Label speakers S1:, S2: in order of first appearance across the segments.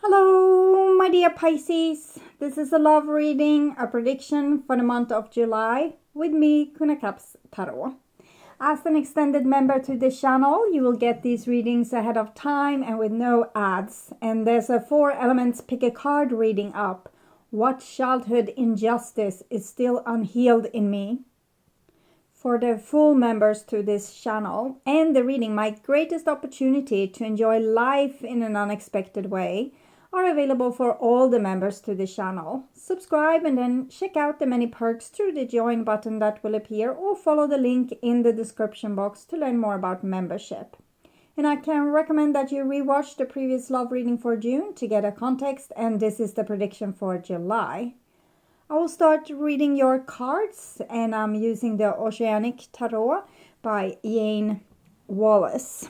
S1: Hello, my dear Pisces. This is a love reading, a prediction for the month of July with me, Kuna Cups Tarot. As an extended member to this channel, you will get these readings ahead of time and with no ads. And there's a 4 elements pick a card reading up. What childhood injustice is still unhealed in me? For the full members to this channel and the reading, my greatest opportunity to enjoy life in an unexpected way are available for all the members to the channel. Subscribe and then check out the many perks through the join button that will appear, or follow the link in the description box to learn more about membership. And I can recommend that you rewatch the previous love reading for June to get a context, and this is the prediction for July. I will start reading your cards, and I'm using the Oceanic Tarot by Jane Wallace.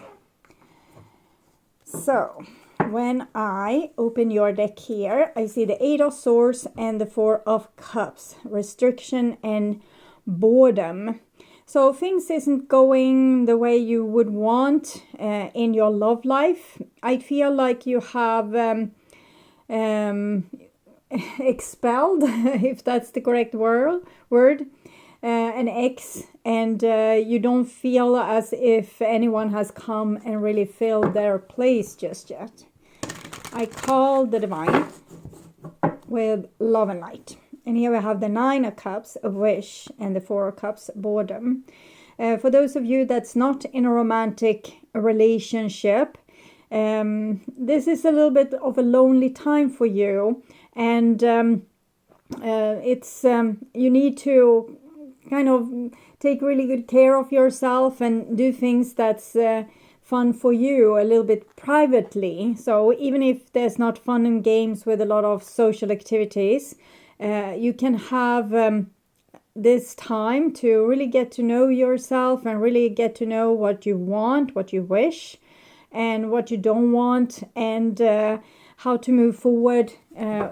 S1: So, when I open your deck here, I see the 8 of Swords and the 4 of Cups, restriction and boredom. So things isn't going the way you would want in your love life. I feel like you have expelled, if that's the correct word, an ex, and you don't feel as if anyone has come and really filled their place just yet. I call the divine with love and light. And here we have the 9 of Cups, a wish, and the 4 of Cups, boredom. For those of you that's not in a romantic relationship, this is a little bit of a lonely time for you. And you need to kind of take really good care of yourself and do things that's fun for you a little bit privately. So even if there's not fun and games with a lot of social activities, you can have this time to really get to know yourself and really get to know what you want, what you wish, and what you don't want, and how to move forward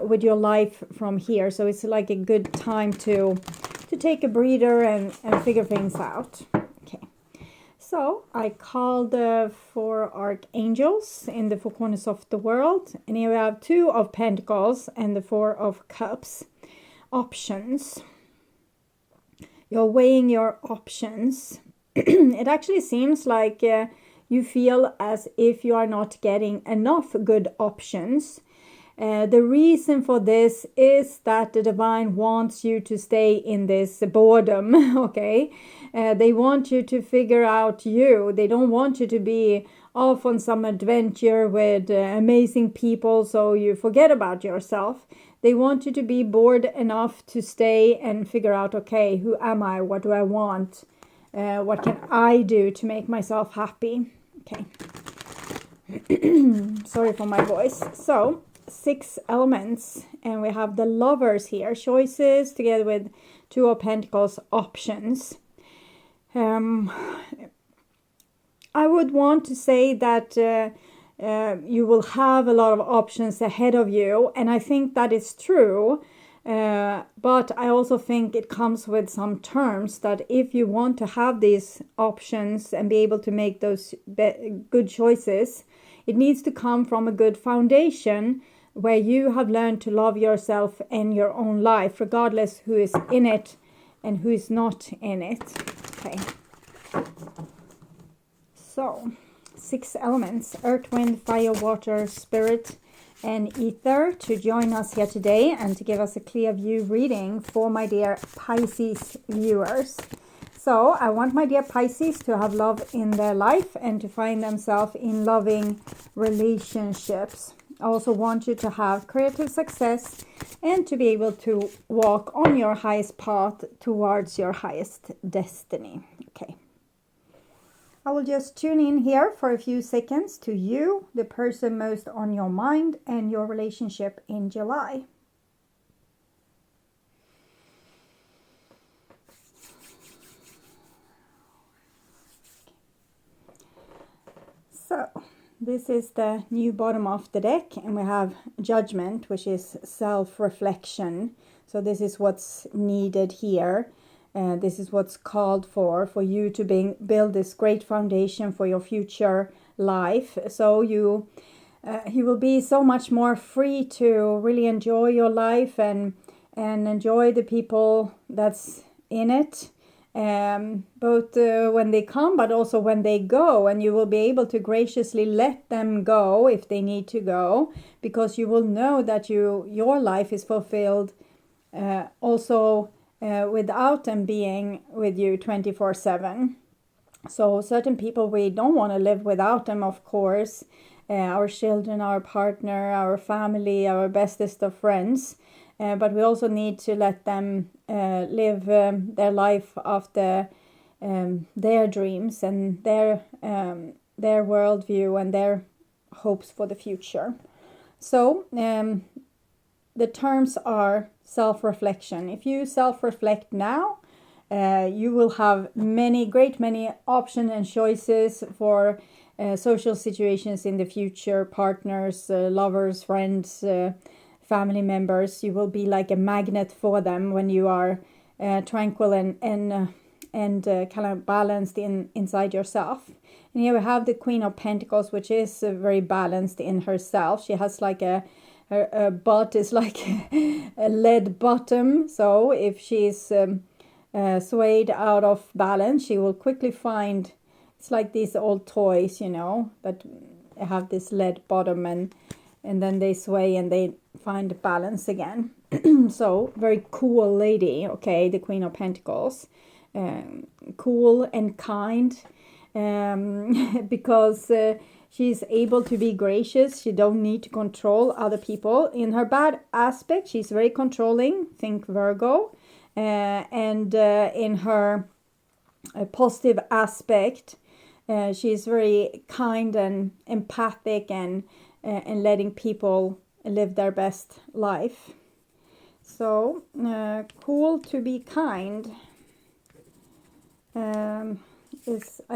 S1: with your life from here. So it's like a good time to take a breather and figure things out. Okay. So I call the 4 archangels in the 4 corners of the world. And here we have 2 of Pentacles and the 4 of Cups. Options. You're weighing your options. It actually seems like you feel as if you are not getting enough good options. The reason for this is that the divine wants you to stay in this boredom, okay? They want you to figure out you. They don't want you to be off on some adventure with amazing people so you forget about yourself. They want you to be bored enough to stay and figure out, okay, who am I? What do I want? What can I do to make myself happy? Okay. Sorry for my voice. So, 6 elements, and we have the Lovers here, choices, together with 2 of Pentacles, options. I would want to say that you will have a lot of options ahead of you, and I think that is true. But I also think it comes with some terms that if you want to have these options and be able to make those good choices, it needs to come from a good foundation where you have learned to love yourself and your own life, regardless who is in it and who is not in it. Okay. So, 6 elements, earth, wind, fire, water, spirit, and ether, to join us here today and to give us a clear view reading for my dear Pisces viewers. So I want my dear Pisces to have love in their life and to find themselves in loving relationships. I also want you to have creative success and to be able to walk on your highest path towards your highest destiny. Okay. I will just tune in here for a few seconds to you, the person most on your mind, and your relationship in July. So, this is the new bottom of the deck, and we have Judgment, which is self-reflection. So this is what's needed here. This is what's called for you to build this great foundation for your future life. So you you will be so much more free to really enjoy your life and enjoy the people that's in it, both when they come but also when they go, and you will be able to graciously let them go if they need to go, because you will know that your life is fulfilled also without them being with you 24/7. So certain people, we don't want to live without them, of course. Our children, our partner, our family, our bestest of friends. But we also need to let them live their life after their dreams and their worldview and their hopes for the future. So the terms are self-reflection. If you self-reflect now, you will have many options and choices for social situations in the future, partners, lovers, friends, family members. You will be like a magnet for them when you are tranquil and kind of balanced inside yourself. And here we have the Queen of Pentacles, which is very balanced in herself. She has like her butt is like a lead bottom. So if she's swayed out of balance, she will quickly find, it's like these old toys, that have this lead bottom, and then they sway and they find balance again. So very cool lady, okay, the Queen of Pentacles. Cool and kind, because she's able to be gracious. She don't need to control other people. In her bad aspect, she's very controlling, think Virgo. And in her positive aspect, she's very kind and empathic and letting people live their best life. So cool to be kind. I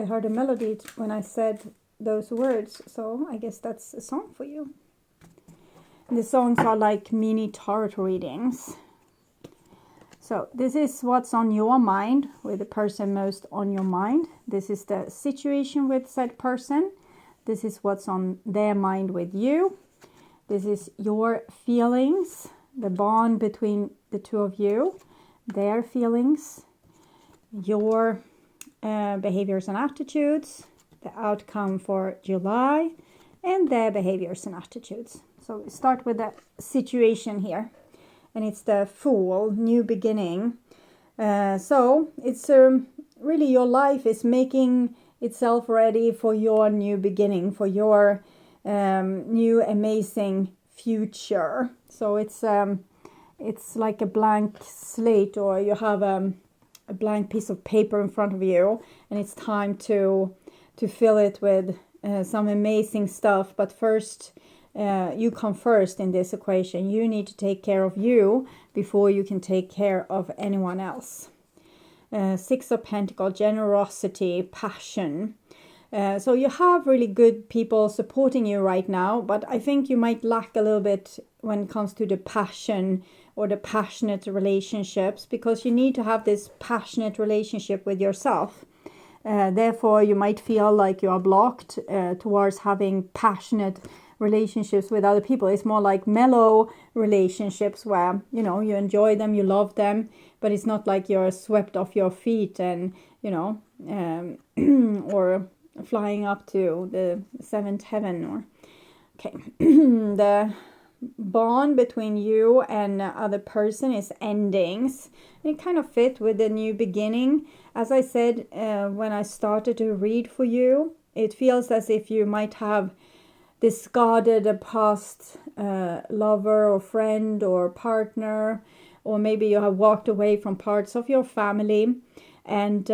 S1: heard a melody when I said those words, so I guess that's a song for you. And the songs are like mini tarot readings. So this is what's on your mind, with the person most on your mind. This is the situation with said person. This is what's on their mind with you. This is your feelings, the bond between the two of you, their feelings, your behaviors and attitudes, the outcome for July, and their behaviors and attitudes. So we start with the situation here. And it's the Fool, new beginning. So it's really your life is making itself ready for your new beginning, for your new amazing future. So it's like a blank slate, or you have a blank piece of paper in front of you, and it's time to fill it with some amazing stuff. But first, you come first in this equation. You need to take care of you before you can take care of anyone else. Six of Pentacles, generosity, passion. So you have really good people supporting you right now, but I think you might lack a little bit when it comes to the passion or the passionate relationships, because you need to have this passionate relationship with yourself. Therefore, you might feel like you are blocked towards having passionate relationships with other people. It's more like mellow relationships where, you enjoy them, you love them, but it's not like you're swept off your feet and, or flying up to the seventh heaven. Or okay. The bond between you and the other person is endings. It kind of fit with the new beginning. As I said, when I started to read for you, it feels as if you might have discarded a past lover or friend or partner, or maybe you have walked away from parts of your family, and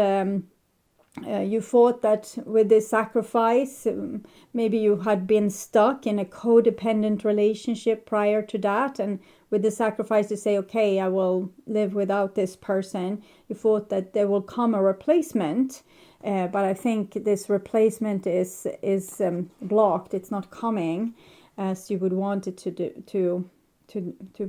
S1: you thought that with this sacrifice, maybe you had been stuck in a codependent relationship prior to that, and with the sacrifice to say, okay, I will live without this person, you thought that there will come a replacement. But I think this replacement is blocked. It's not coming as you would want it to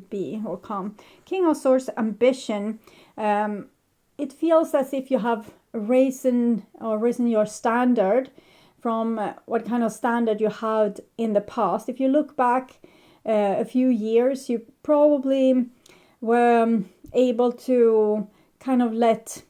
S1: be or come. King of Swords, ambition. It feels as if you have risen your standard from what kind of standard you had in the past. If you look back a few years, you probably were able to kind of let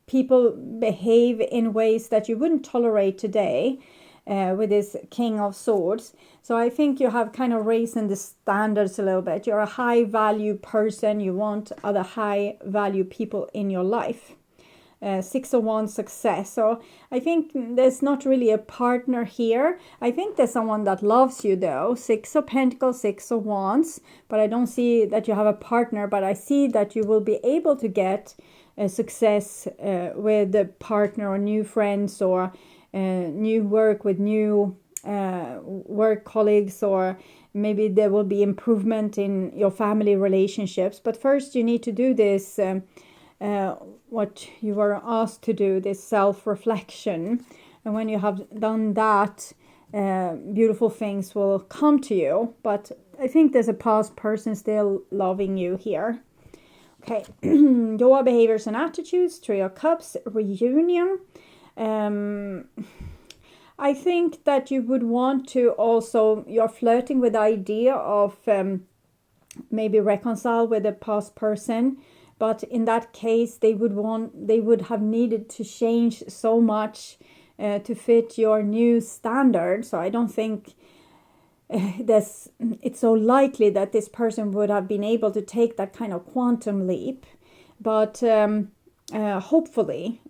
S1: people behave in ways that you wouldn't tolerate today with this King of Swords. So I think you have kind of raised the standards a little bit. You're a high value person. You want other high value people in your life. Six of Wands, success. So I think there's not really a partner here. I think there's someone that loves you though. Six of Pentacles, Six of Wands. But I don't see that you have a partner. But I see that you will be able to get success with a partner or new friends or new work with new work colleagues, or maybe there will be improvement in your family relationships. But first you need to do this what you were asked to do, this self-reflection. And when you have done that, beautiful things will come to you. But I think there's a past person still loving you here. Okay, your behaviors and attitudes, Three of Cups, reunion. I think that you would want to also, you're flirting with the idea of maybe reconcile with a past person. But in that case, they would have needed to change so much to fit your new standard. So I don't think it's so likely that this person would have been able to take that kind of quantum leap. But hopefully,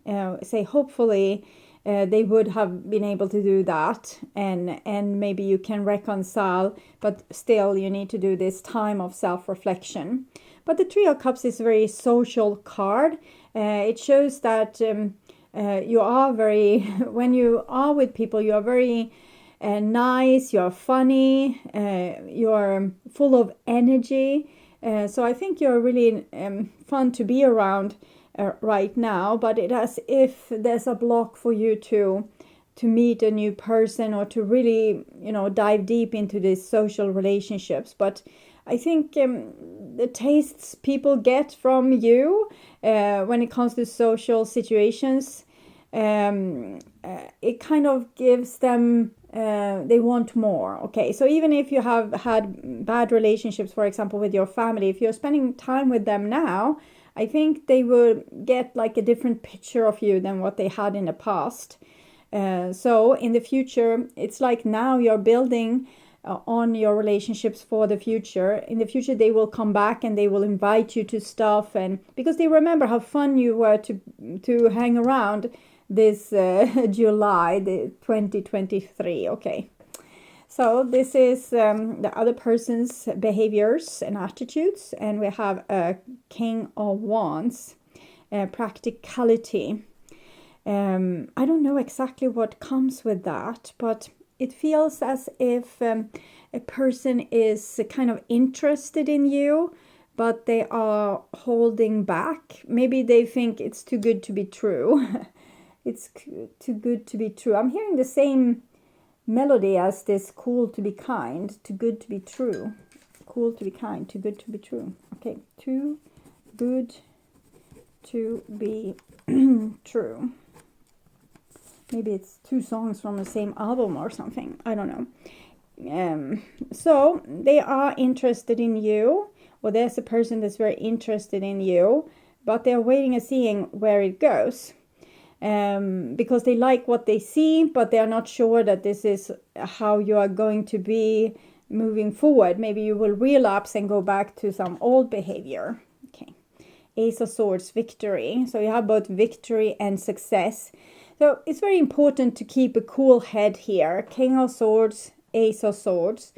S1: they would have been able to do that, and maybe you can reconcile, but still you need to do this time of self-reflection. But the Three of Cups is a very social card. It shows that you are very, when you are with people, you are very nice, you are funny, you are full of energy. So I think you're really fun to be around right now, but it as if there's a block for you to meet a new person or to really, dive deep into these social relationships. But I think the tastes people get from you when it comes to social situations, it kind of gives them, they want more. Okay, so even if you have had bad relationships, for example, with your family, if you're spending time with them now, I think they will get like a different picture of you than what they had in the past. So in the future, it's like now you're building on your relationships for the future. In the future, they will come back and they will invite you to stuff, and because they remember how fun you were to hang around this July 2023. Okay, so this is the other person's behaviors and attitudes, and we have a King of Wands, practicality. I don't know exactly what comes with that, but it feels as if a person is kind of interested in you, but they are holding back. Maybe they think it's too good to be true. It's too good to be true. I'm hearing the same melody as this cool to be kind, too good to be true. Cool to be kind, too good to be true. Okay, too good to be true. Maybe it's two songs from the same album or something. I don't know. So they are interested in you, or there's a person that's very interested in you, but they're waiting and seeing where it goes. Because they like what they see, but they're not sure that this is how you are going to be moving forward. Maybe you will relapse and go back to some old behavior. Okay. Ace of Swords, victory. So you have both victory and success. So it's very important to keep a cool head here. King of Swords, Ace of Swords.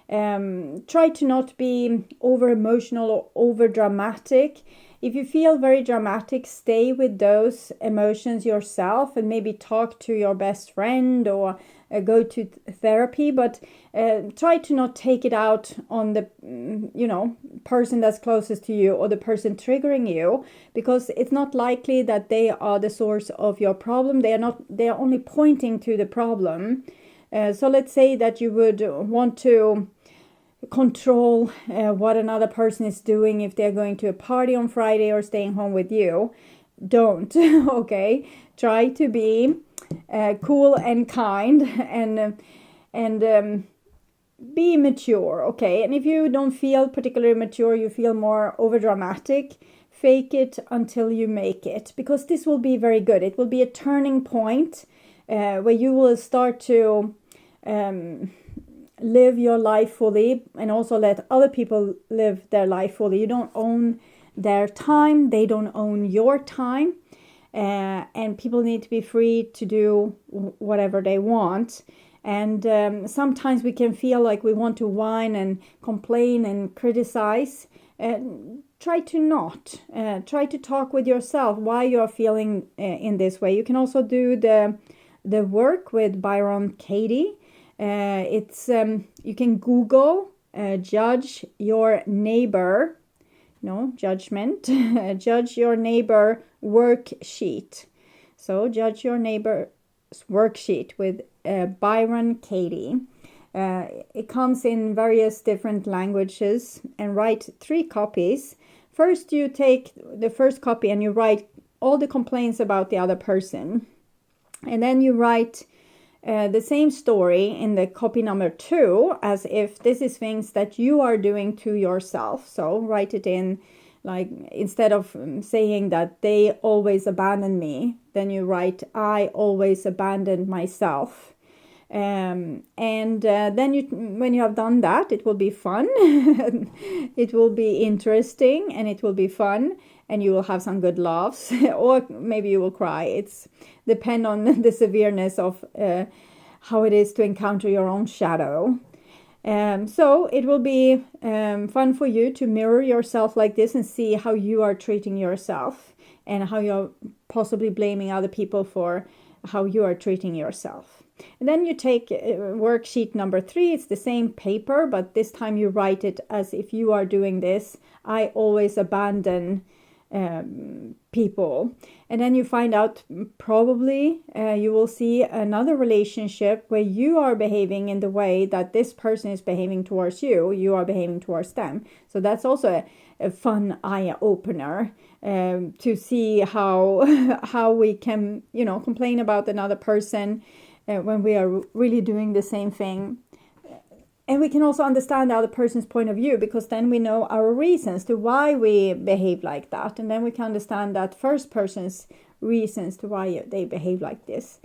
S1: Try to not be over emotional or over dramatic. If you feel very dramatic, stay with those emotions yourself and maybe talk to your best friend or go to therapy, but try to not take it out on the person that's closest to you or the person triggering you, because it's not likely that they are the source of your problem. They are only pointing to the problem. So let's say that you would want to control what another person is doing, if they're going to a party on Friday or staying home with you. Don't. Okay, try to be cool and kind, and be mature, okay? And if you don't feel particularly mature, you feel more over dramatic, fake it until you make it, because this will be very good. It will be a turning point where you will start to live your life fully, and also let other people live their life fully. You don't own their time, they don't own your time, and people need to be free to do whatever they want. And sometimes we can feel like we want to whine and complain and criticize. Try to not. Try to talk with yourself why you're feeling in this way. You can also do the work with Byron Katie. It's you can Google judge your neighbor. No judgment. Judge your neighbor worksheet. So judge your neighbor's worksheet with Byron Katie. It comes in various different languages, and write 3 copies. First, you take the first copy and you write all the complaints about the other person. And then you write the same story in the copy number 2, as if this is things that you are doing to yourself. So write it in, like, instead of saying that they always abandon me, then you write, I always abandoned myself. And then when you have done that, it will be fun. It will be interesting, and it will be fun, and you will have some good laughs, or maybe you will cry. It's depend on the severeness of how it is to encounter your own shadow. So it will be fun for you to mirror yourself like this and see how you are treating yourself, and how you're possibly blaming other people for how you are treating yourself. And then you take worksheet number 3. It's the same paper, but this time you write it as if you are doing this. I always abandon people. And then you find out, probably you will see another relationship where you are behaving in the way that this person is behaving towards you. You are behaving towards them. So that's also a fun eye opener, to see how we can, complain about another person when we are really doing the same thing. And we can also understand the other person's point of view, because then we know our reasons to why we behave like that. And then we can understand that first person's reasons to why they behave like this.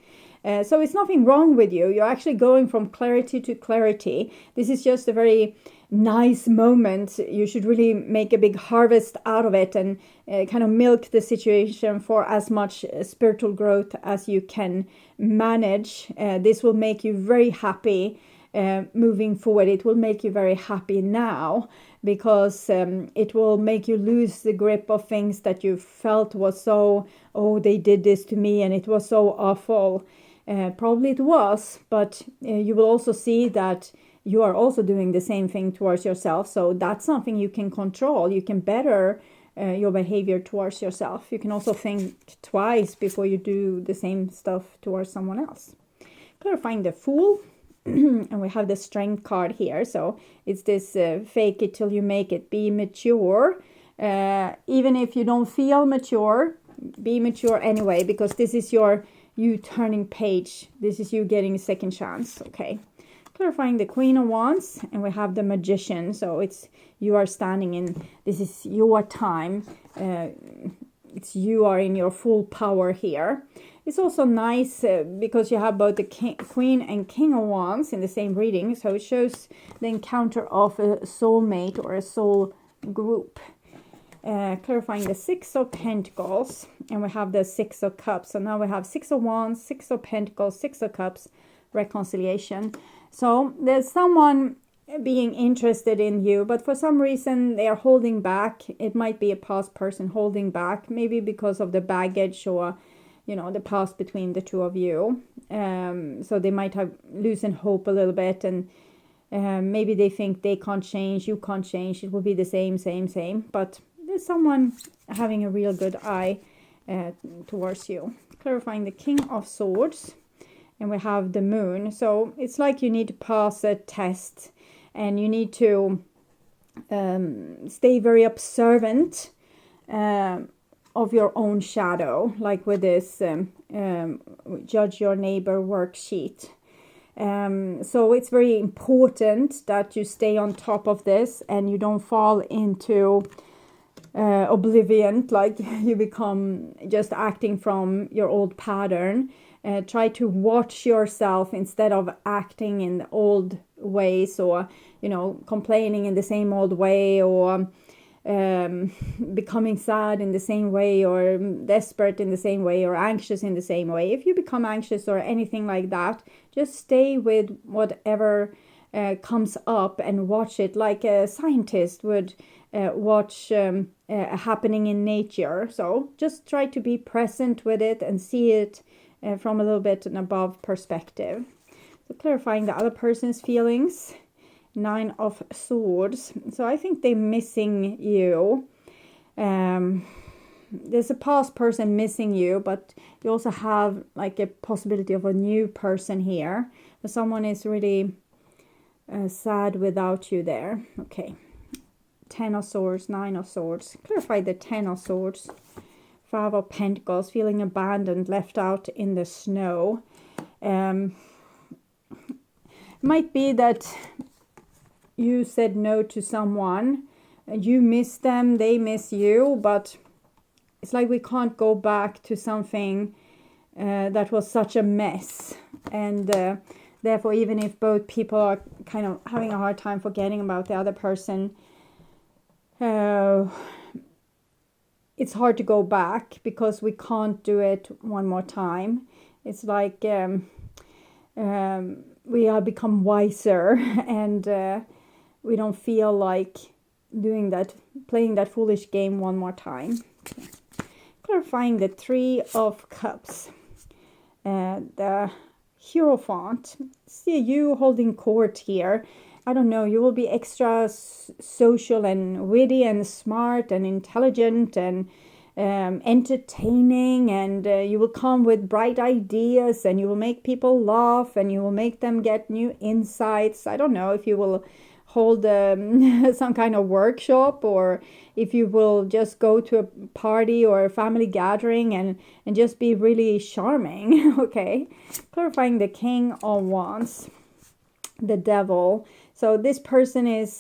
S1: So it's nothing wrong with you. You're actually going from clarity to clarity. This is just a very nice moment. You should really make a big harvest out of it, and kind of milk the situation for as much spiritual growth as you can manage. This will make you very happy moving forward. It will make you very happy now, because it will make you lose the grip of things that you felt was so, oh, they did this to me and it was so awful. Probably it was, but you will also see that you are also doing the same thing towards yourself. So that's something you can control. You can better your behavior towards yourself. You can also think twice before you do the same stuff towards someone else. Clarifying the Fool. And we have the Strength card here. So it's this fake it till you make it. Be mature. Even if you don't feel mature, be mature anyway, because this is you turning page. This is you getting a second chance. Okay. Clarifying the Queen of Wands, and we have the Magician. So it's you are standing in, this is your time. It's you are in your full power here. It's also nice because you have both the Queen and King of Wands in the same reading. So it shows the encounter of a soulmate or a soul group. Clarifying the Six of Pentacles, and we have the Six of Cups. So now we have Six of Wands, Six of Pentacles, Six of Cups, reconciliation. So there's someone being interested in you, but for some reason they are holding back. It might be a past person holding back, maybe because of the baggage or the past between the two of you. So they might have loosened hope a little bit, and maybe they think they can't change, you can't change, it will be the same. But there's someone having a real good eye towards you. Clarifying the King of Swords, and we have the Moon. So it's like you need to pass a test, and you need to stay very observant. of your own shadow, like with this Judge Your Neighbor worksheet. So it's very important that you stay on top of this and you don't fall into oblivion, like you become just acting from your old pattern. Try to watch yourself instead of acting in the old ways, or complaining in the same old way, or becoming sad in the same way, or desperate in the same way, or anxious in the same way. If you become anxious or anything like that, just stay with whatever comes up and watch it, like a scientist would watch a happening in nature. So just try to be present with it and see it from a little bit an above perspective. So clarifying the other person's feelings. 9 of Swords. So I think they're missing you. There's a past person missing you, but you also have like a possibility of a new person here. But someone is really sad without you there. Okay. 10 of Swords, 9 of Swords. Clarify the 10 of Swords. 5 of Pentacles, feeling abandoned, left out in the snow. Might be that you said no to someone, and you miss them, they miss you, but it's like we can't go back to something that was such a mess. And therefore, even if both people are kind of having a hard time forgetting about the other person, it's hard to go back because we can't do it one more time. It's like we have become wiser, and we don't feel like doing that, playing that foolish game one more time. Okay. Clarifying the 3 of Cups. The Hierophant. See you holding court here. I don't know, you will be extra social and witty and smart and intelligent and entertaining, and you will come with bright ideas, and you will make people laugh, and you will make them get new insights. I don't know if you will hold some kind of workshop, or if you will just go to a party or a family gathering and just be really charming. Okay. Clarifying the King of Wands, the Devil. So this person is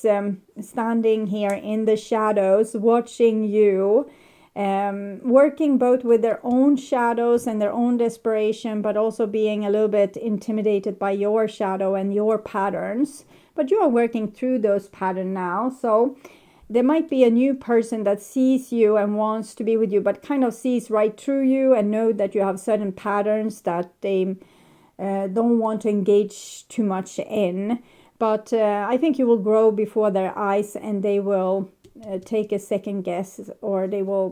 S1: standing here in the shadows, watching you, working both with their own shadows and their own desperation, but also being a little bit intimidated by your shadow and your patterns. But you are working through those patterns now. So there might be a new person that sees you and wants to be with you, but kind of sees right through you and know that you have certain patterns that they don't want to engage too much in. But I think you will grow before their eyes, and they will take a second guess, or they will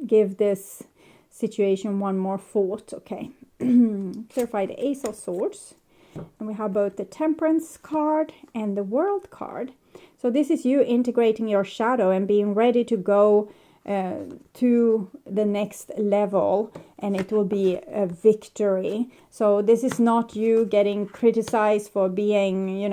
S1: give this situation one more thought. Okay. Clarify the Ace of Swords. And we have both the Temperance card and the World card. So this is you integrating your shadow and being ready to go to the next level, and it will be a victory. So this is not you getting criticized for being,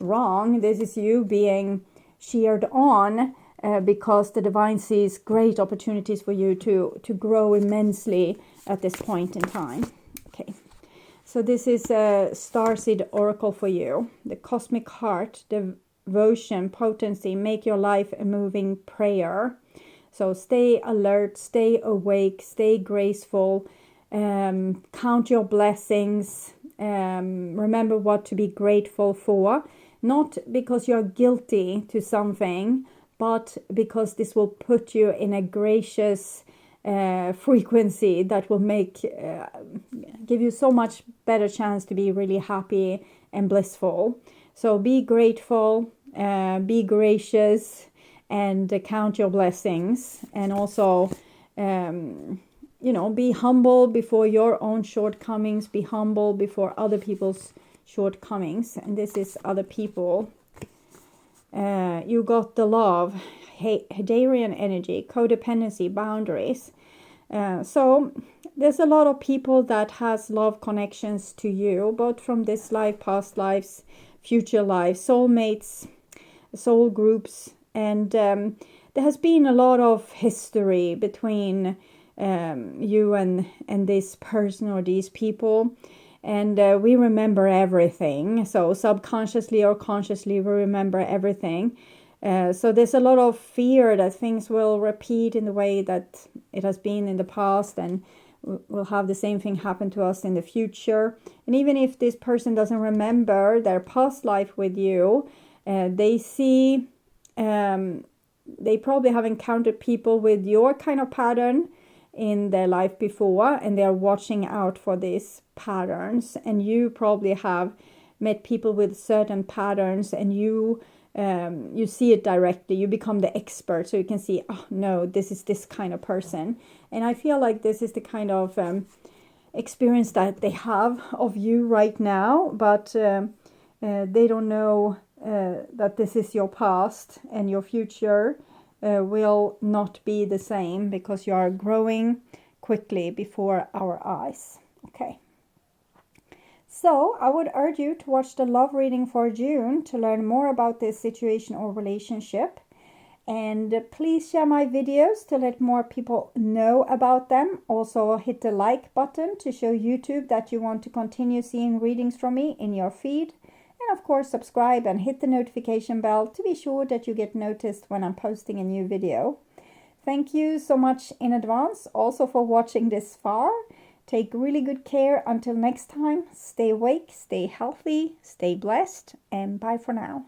S1: wrong. This is you being cheered on because the divine sees great opportunities for you to grow immensely at this point in time. Okay. So this is a Starseed Oracle for you. The Cosmic Heart, devotion, potency, make your life a moving prayer. So stay alert, stay awake, stay graceful, count your blessings, remember what to be grateful for. Not because you're guilty to something, but because this will put you in a gracious frequency that will give you so much better chance to be really happy and blissful. So be grateful, be gracious, and count your blessings, and also be humble before your own shortcomings, be humble before other people's shortcomings. And this is other people. You got the love, Hadarian energy, codependency, boundaries. So there's a lot of people that has love connections to you, both from this life, past lives, future lives, soulmates, soul groups. And there has been a lot of history between you and this person or these people. And we remember everything. So subconsciously or consciously, we remember everything. So there's a lot of fear that things will repeat in the way that it has been in the past, and we'll have the same thing happen to us in the future. And even if this person doesn't remember their past life with you, they see, they probably have encountered people with your kind of pattern in their life before, and they are watching out for these patterns. And you probably have met people with certain patterns, and you see it directly. You become the expert, so you can see, oh no, this is this kind of person. And I feel like this is the kind of experience that they have of you right now, but they don't know that this is your past, and your future will not be the same, because you are growing quickly before our eyes. Okay. So I would urge you to watch the love reading for June to learn more about this situation or relationship. And please share my videos to let more people know about them. Also hit the like button to show YouTube that you want to continue seeing readings from me in your feed. And of course, subscribe and hit the notification bell to be sure that you get noticed when I'm posting a new video. Thank you so much in advance also for watching this far. Take really good care until next time. Stay awake, stay healthy, stay blessed, and bye for now.